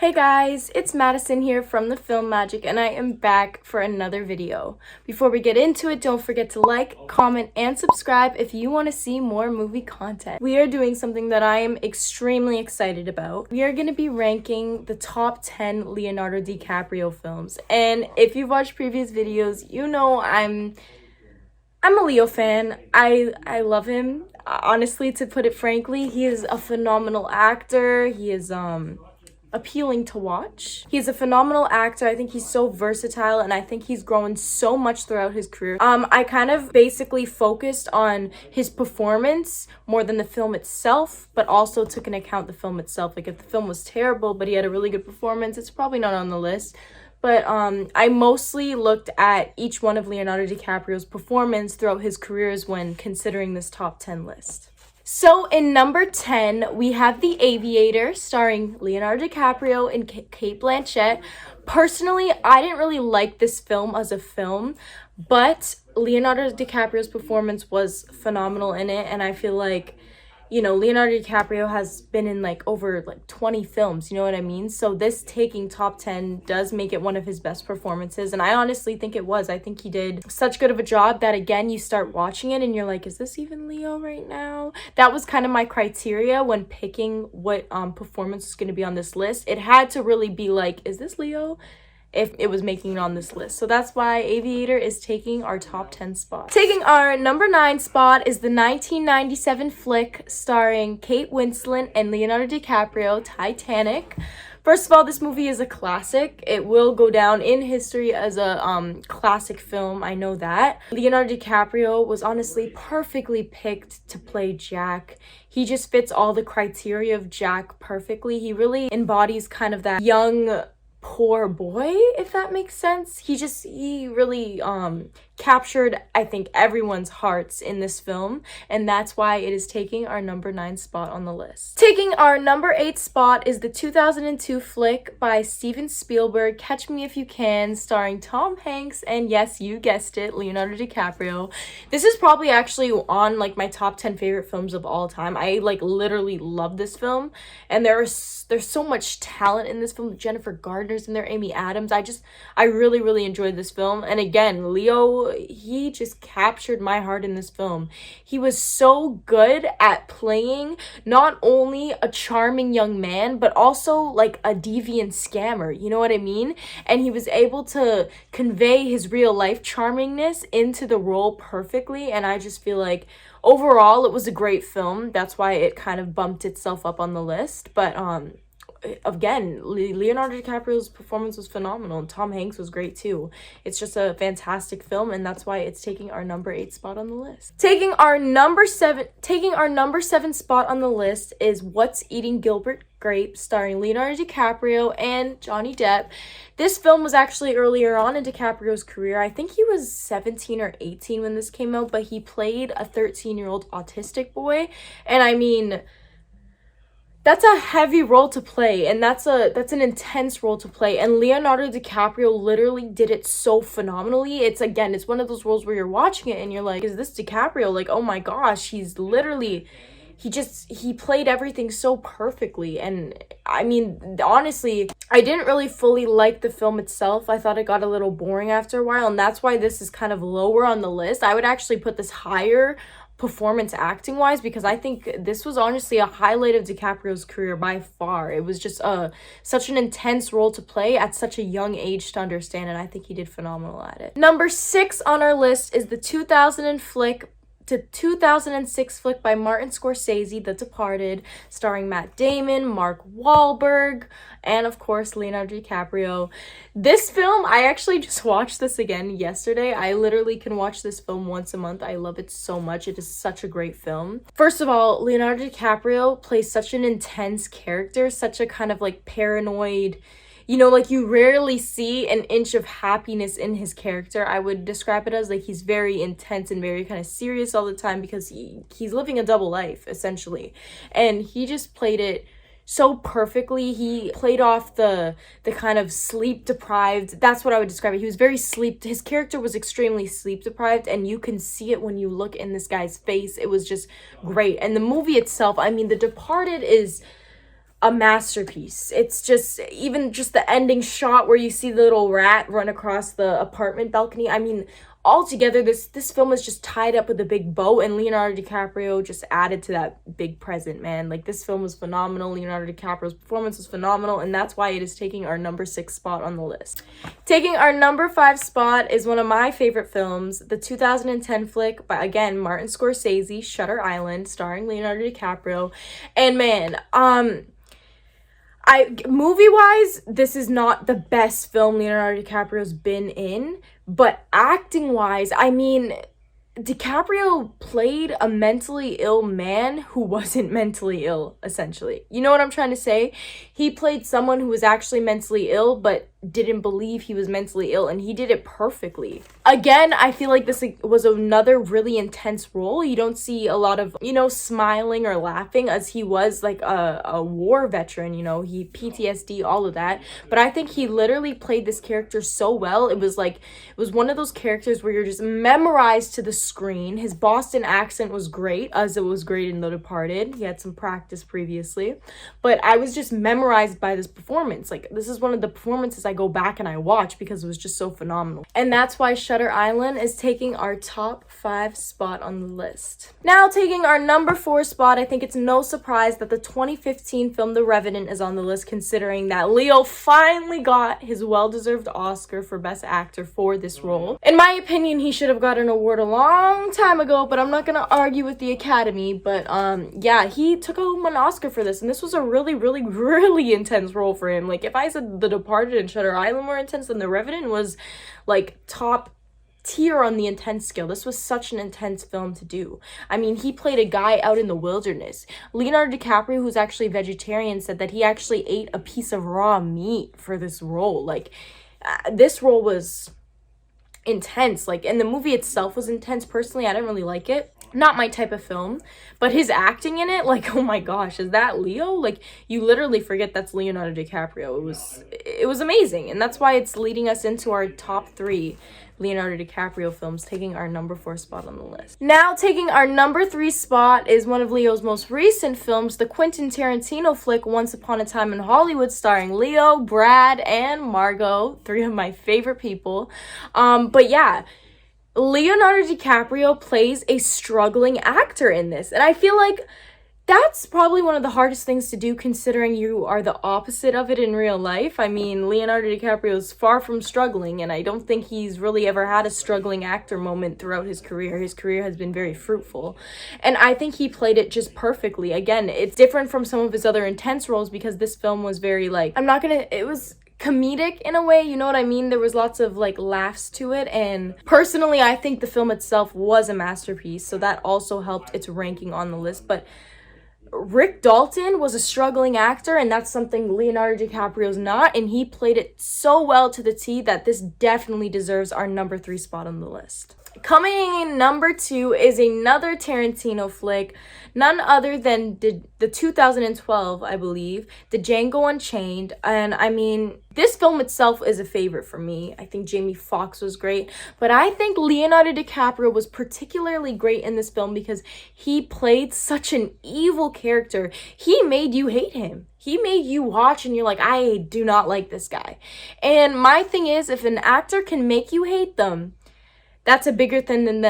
Hey guys, it's Madison here from the Film Magic and I am back for another video. Before we get into it, don't forget to like, comment, and subscribe if you want to see more movie content. We are doing something that I am extremely excited about. We are going to be ranking the top 10 Leonardo DiCaprio films. And if you've watched previous videos, you know I'm a Leo fan. I love him. Honestly, to put it frankly, he is a phenomenal actor. He is appealing to watch. He's a phenomenal actor. I think he's so versatile and I think he's grown so much throughout his career. I kind of basically focused on his performance more than the film itself, but also took into account the film itself. Like if the film was terrible but he had a really good performance, it's probably not on the list. But I mostly looked at each one of Leonardo DiCaprio's performance throughout his careers when considering this top 10 list. So in number 10, we have The Aviator, starring Leonardo DiCaprio and Cate Blanchett. Personally, I didn't really like this film as a film, but Leonardo DiCaprio's performance was phenomenal in it, and I feel like, you know, Leonardo DiCaprio has been in over 20 films, you know what I mean? So this taking top 10 does make it one of his best performances, and I honestly think it was. I think he did such good of a job that, again, you start watching it and you're like, is this even Leo right now? That was kind of my criteria when picking what performance was going to be on this list. It had to really be like, is this Leo? If it was making it on this list. So that's why Aviator is taking our top 10 spot. Taking our number 9 spot is the 1997 flick starring Kate Winslet and Leonardo DiCaprio, Titanic. First of all, this movie is a classic. It will go down in history as a classic film, I know that. Leonardo DiCaprio was honestly perfectly picked to play Jack. He just fits all the criteria of Jack perfectly. He really embodies kind of that young poor boy, if that makes sense. He really captured, I think, everyone's hearts in this film, and that's why it is taking our number 9 spot on the list. Taking our number 8 spot is the 2002 flick by Steven Spielberg, Catch Me If You Can, starring Tom Hanks and, yes, you guessed it, Leonardo DiCaprio. This is probably actually on my top 10 favorite films of all time. I literally love this film, and there's so much talent in this film. Jennifer Gardner's in there, Amy Adams. I really enjoyed this film. And again, Leo, he just captured my heart in this film. He was so good at playing not only a charming young man, but also a deviant scammer, you know what I mean? And he was able to convey his real life charmingness into the role perfectly, and I just feel like overall it was a great film. That's why it kind of bumped itself up on the list. But again, Leonardo DiCaprio's performance was phenomenal, and Tom Hanks was great too. It's just a fantastic film, and that's why it's taking our number 8 spot on the list. Taking our number 7 spot on the list is What's Eating Gilbert Grape, starring Leonardo DiCaprio and Johnny Depp. This film was actually earlier on in DiCaprio's career. I think he was 17 or 18 when this came out, but he played a 13-year-old autistic boy, and I mean, that's a heavy role to play, and that's an intense role to play, and Leonardo DiCaprio literally did it so phenomenally. It's one of those roles where you're watching it and you're like, is this DiCaprio? Oh my gosh, he played everything so perfectly. And I mean, honestly, I didn't really fully like the film itself. I thought it got a little boring after a while, and that's why this is kind of lower on the list. I would actually put this higher performance acting wise, because I think this was honestly a highlight of DiCaprio's career by far. It was just such an intense role to play at such a young age to understand, and I think he did phenomenal at it. Number 6 on our list is the 2006 flick by Martin Scorsese, The Departed, starring Matt Damon, Mark Wahlberg, and of course Leonardo DiCaprio. This film, I actually just watched this again yesterday. I literally can watch this film once a month. I love it so much. It is such a great film. First of all, Leonardo DiCaprio plays such an intense character, such a kind of paranoid, you know, you rarely see an inch of happiness in his character. I would describe it as he's very intense and very kind of serious all the time because he's living a double life, essentially. And he just played it so perfectly. He played off the kind of sleep deprived. That's what I would describe it. He was his character was extremely sleep deprived, and you can see it when you look in this guy's face. It was just great. And the movie itself, I mean, The Departed is a masterpiece. It's just, even just the ending shot where you see the little rat run across the apartment balcony. I mean, altogether, this film is just tied up with a big bow, and Leonardo DiCaprio just added to that big present, man. Like, this film was phenomenal. Leonardo DiCaprio's performance was phenomenal, and that's why it is taking our number 6 spot on the list. Taking our number 5 spot is one of my favorite films, the 2010 flick by, again, Martin Scorsese, Shutter Island, starring Leonardo DiCaprio. And man, movie-wise, this is not the best film Leonardo DiCaprio's been in, but acting-wise, I mean, DiCaprio played a mentally ill man who wasn't mentally ill, essentially. You know what I'm trying to say? He played someone who was actually mentally ill, but didn't believe he was mentally ill, and he did it perfectly. Again, I feel like this was another really intense role. You don't see a lot of, smiling or laughing, as he was like a war veteran, he PTSD, all of that. But I think he literally played this character so well. It was one of those characters where you're just memorized to the screen. His Boston accent was great, as it was great in The Departed. He had some practice previously, but I was just memorized by this performance. Like, this is one of the performances I go back and I watch because it was just so phenomenal. And that's why Shutter Island is taking our top 5 spot on the list. Now, taking our number 4 spot, I think it's no surprise that the 2015 film The Revenant is on the list, considering that Leo finally got his well-deserved Oscar for Best Actor for this role. In my opinion, he should have got an award a long time ago, but I'm not gonna argue with the Academy. But yeah, he took home an Oscar for this, and this was a really, really, really intense role for him. Like, if I said The Departed and Shutter Island were intense, then The Revenant was like top tier on the intense scale. This was such an intense film to do. I mean, he played a guy out in the wilderness. Leonardo DiCaprio, who's actually vegetarian, said that he actually ate a piece of raw meat for this role. Like, this role was intense. Like, and the movie itself was intense. Personally, I didn't really like it. Not my type of film, but his acting in it, like, oh my gosh, is that Leo? Like, you literally forget that's Leonardo DiCaprio. It was amazing, and that's why it's leading us into our top 3 Leonardo DiCaprio films, taking our number 4 spot on the list. Now, taking our number 3 spot is one of Leo's most recent films, the Quentin Tarantino flick Once Upon a Time in Hollywood, starring Leo, Brad, and Margot, 3 of my favorite people. But yeah, Leonardo DiCaprio plays a struggling actor in this, and I feel like that's probably one of the hardest things to do, considering you are the opposite of it in real life. I mean, Leonardo DiCaprio is far from struggling, and I don't think he's really ever had a struggling actor moment throughout his career. His career has been very fruitful, and I think he played it just perfectly. Again, it's different from some of his other intense roles because this film was very, like, it was comedic in a way, you know what I mean? There was lots of like laughs to it, and personally I think the film itself was a masterpiece, so that also helped its ranking on the list. But Rick Dalton was a struggling actor, and that's something Leonardo DiCaprio's not, and he played it so well to the T that this definitely deserves our number 3 spot on the list. Coming in number 2 is another Tarantino flick, none other than the 2012, I believe, the Django Unchained. And I mean, this film itself is a favorite for me. I think Jamie Foxx was great, but I think Leonardo DiCaprio was particularly great in this film because he played such an evil character. He made you hate him. He made you watch and you're like, I do not like this guy. And my thing is, if an actor can make you hate them, that's a bigger than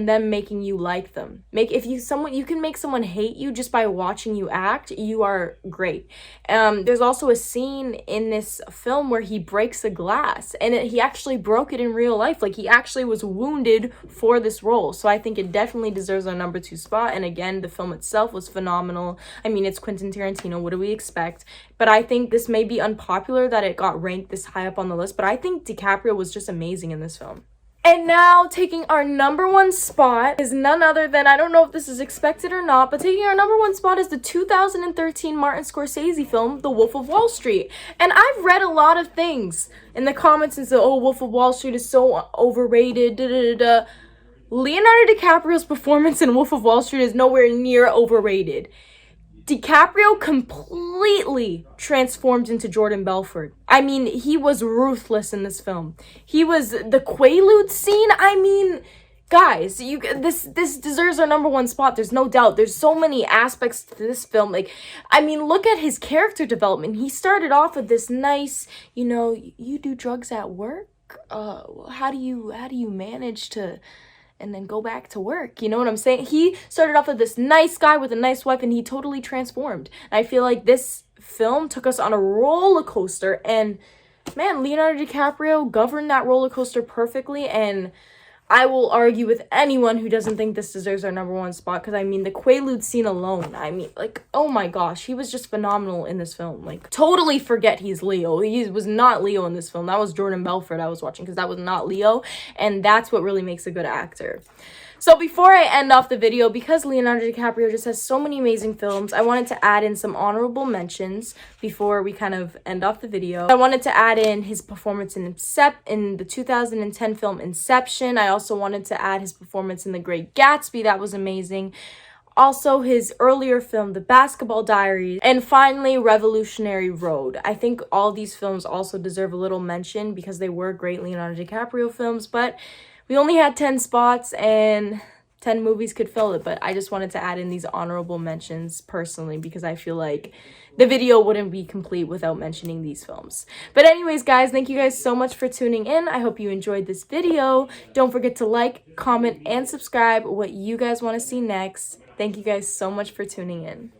them making you like them. You can make someone hate you just by watching you act. You are great. There's also a scene in this film where he breaks a glass, and he actually broke it in real life. Like, he actually was wounded for this role. So I think it definitely deserves our number 2 spot. And again, the film itself was phenomenal. I mean, it's Quentin Tarantino. What do we expect? But I think this may be unpopular that it got ranked this high up on the list, but I think DiCaprio was just amazing in this film. And now, taking our number 1 spot is none other than, I don't know if this is expected or not, but taking our number 1 spot is the 2013 Martin Scorsese film, The Wolf of Wall Street. And I've read a lot of things in the comments and said, oh, Wolf of Wall Street is so overrated, Leonardo DiCaprio's performance in Wolf of Wall Street is nowhere near overrated. DiCaprio completely transformed into Jordan Belfort. I mean, he was ruthless in this film. The Quaalude scene, I mean, guys, this deserves our number one spot. There's no doubt. There's so many aspects to this film. Like, I mean, look at his character development. He started off with this nice, you do drugs at work. How do you manage to, and then go back to work? You know what I'm saying? He started off with this nice guy with a nice wife, and he totally transformed. And I feel like this film took us on a roller coaster, and man, Leonardo DiCaprio governed that roller coaster perfectly. And I will argue with anyone who doesn't think this deserves our number one spot, because I mean, the Quaalude scene alone, I mean, like, oh my gosh, he was just phenomenal in this film. Like, totally forget he's Leo. He was not Leo in this film. That was Jordan Belfort I was watching, because that was not Leo, and that's what really makes a good actor. So before I end off the video, because Leonardo DiCaprio just has so many amazing films, I wanted to add in some honorable mentions before we kind of end off the video. I wanted to add in his performance in the 2010 film Inception. I also wanted to add his performance in The Great Gatsby. That was amazing. Also, his earlier film, The Basketball Diaries, and finally, Revolutionary Road. I think all these films also deserve a little mention because they were great Leonardo DiCaprio films, but we only had 10 spots and 10 movies could fill it, but I just wanted to add in these honorable mentions personally because I feel like the video wouldn't be complete without mentioning these films. But anyways, guys, thank you guys so much for tuning in. I hope you enjoyed this video. Don't forget to like, comment, and subscribe what you guys want to see next. Thank you guys so much for tuning in.